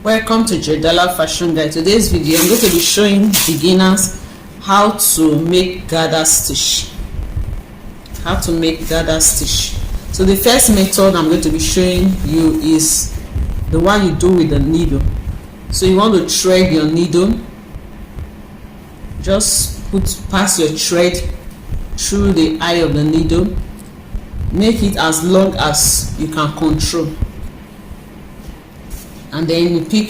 Welcome to Jedala Fashion Guide. Today's video I'm going to be showing beginners how to make gather stitch. So the first method I'm going to be showing you is the one you do with the needle. So you want to thread your needle, just pass your thread through the eye of the needle, make it as long as you can control, and then you pick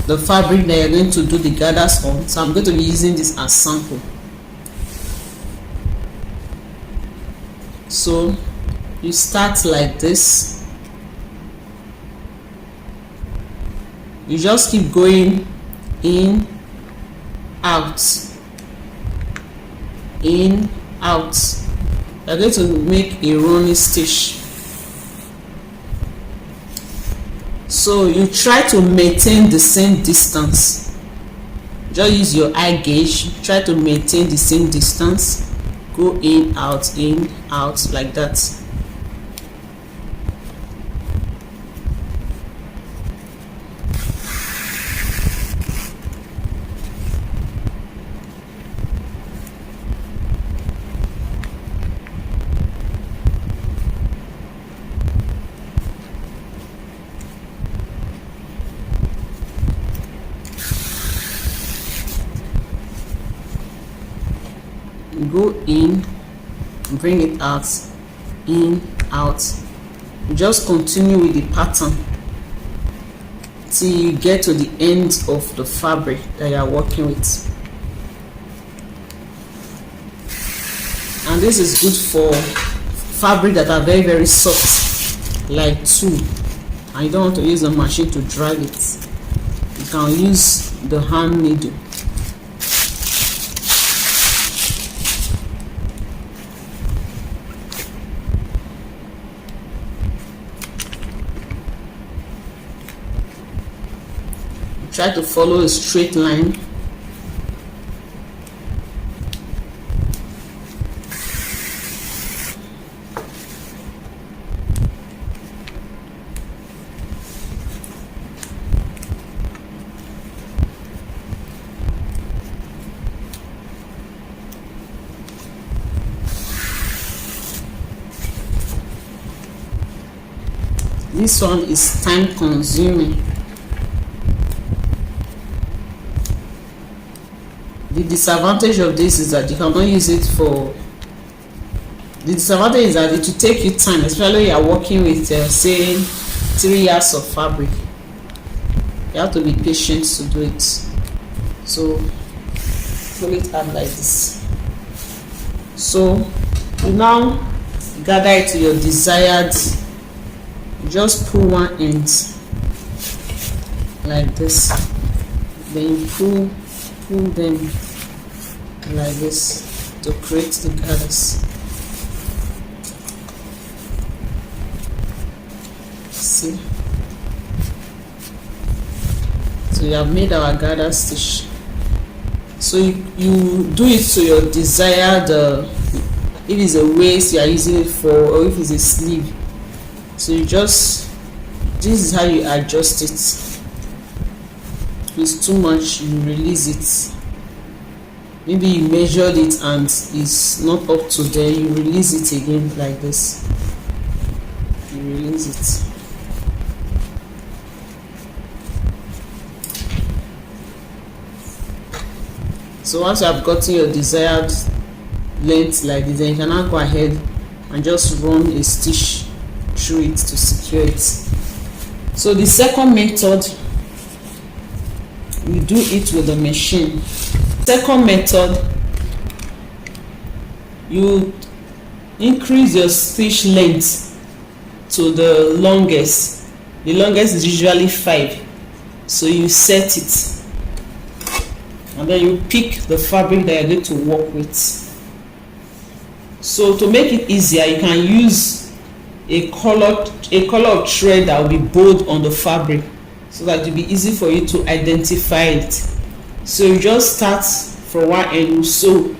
the fabric that you're going to do the gathers on. So I'm going to be using this as sample. So you start like this, you just keep going in, out, in, out. You're going to make a running stitch. So you try to maintain the same distance. Just use your eye gauge, try to maintain the same distance. Go in, out, like that. Go in, bring it out, in, out. Just continue with the pattern till you get to the end of the fabric that you are working with. And this is good for fabric that are very, very soft, like tulle, and you don't want to use a machine to drag it. You can use the hand needle. Try to follow a straight line. This one is time consuming. The disadvantage of this is that you cannot use it for. The disadvantage is that it will take you time, especially you are working with say 3 yards of fabric. You have to be patient to do it. So pull it out like this. So you now gather it to your desired. You just pull one end like this, then you pull them like this to create the gathers. See, so you have made our gather stitch. So you do it to your desired, if it's a waist you are using it for, or if it's a sleeve. So you just, this is how you adjust it. If it's too much, you release it. Maybe you measured it and it's not up to there, you release it again like this. You release it. So once you have gotten your desired length like this, then you can now go ahead and just run a stitch through it to secure it. So the second method, you do it with the machine. Second method, you increase your stitch length to the longest. The longest is usually 5. So you set it, and then you pick the fabric that you're going to work with. So to make it easier, you can use a color of thread that will be bold on the fabric, so that it will be easy for you to identify it. So you just start from one end, you sew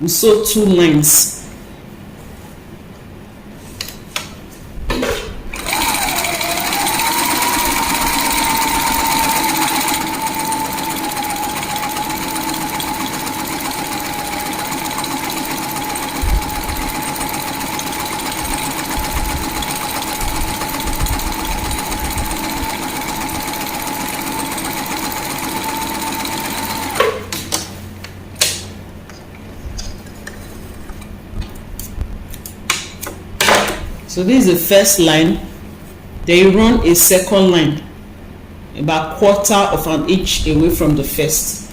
2 lines. So this is the first line. Then you run a second line about quarter of an inch away from the first.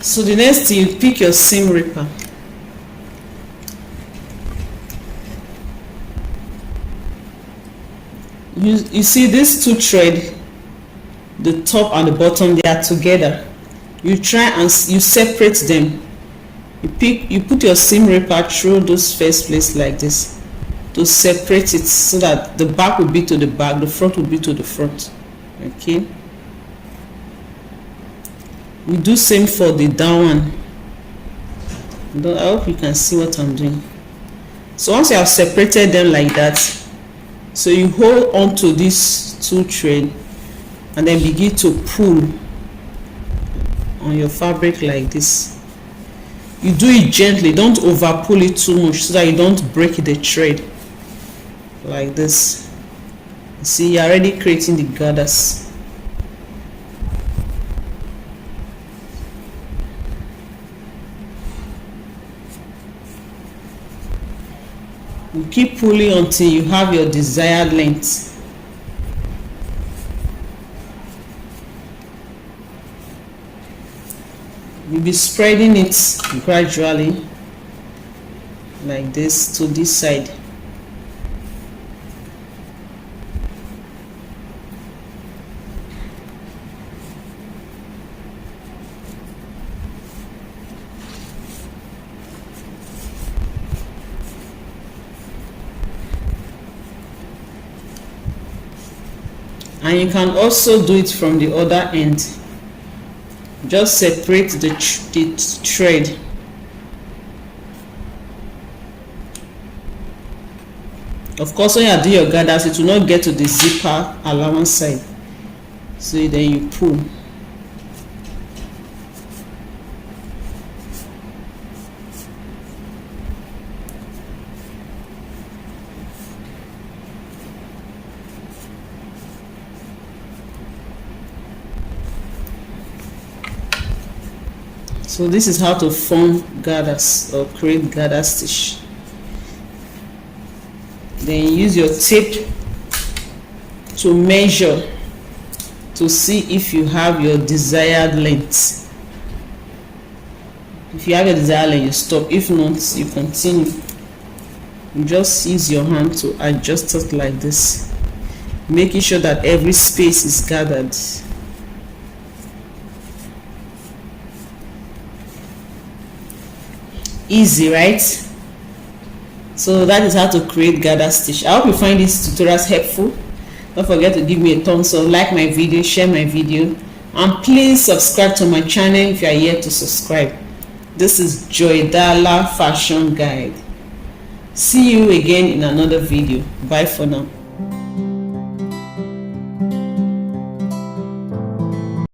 So the next thing, you pick your seam ripper. You see these two threads, the top and the bottom, they are together. You try and you separate them. You put your seam ripper through those first place like this to separate it, so that the back will be to the back, the front will be to the front. Okay, we do same for the down one. I hope you can see what I'm doing. So once you have separated them like that, so you hold on to these two threads and then begin to pull on your fabric like this. You do it gently, don't over pull it too much so that you don't break the thread like this. See, you're already creating the gathers. You keep pulling until you have your desired length. You'll be spreading it gradually like this to this side. And you can also do it from the other end. Just separate the thread. Of course, when you do your gathers, it will not get to the zipper allowance side, so then you pull. So this is how to form gathers or create gather stitch. Then use your tape to measure to see if you have your desired length. If you have your desired length, you stop. If not, you continue. You just use your hand to adjust it like this, making sure that every space is gathered. Easy, right? So that is how to create gather stitch. I hope you find these tutorials helpful. Don't forget to give me a thumbs up, like my video, share my video, and please subscribe to my channel if you are yet to subscribe. This is Joydala Fashion Guide. See you again in another video. Bye for now.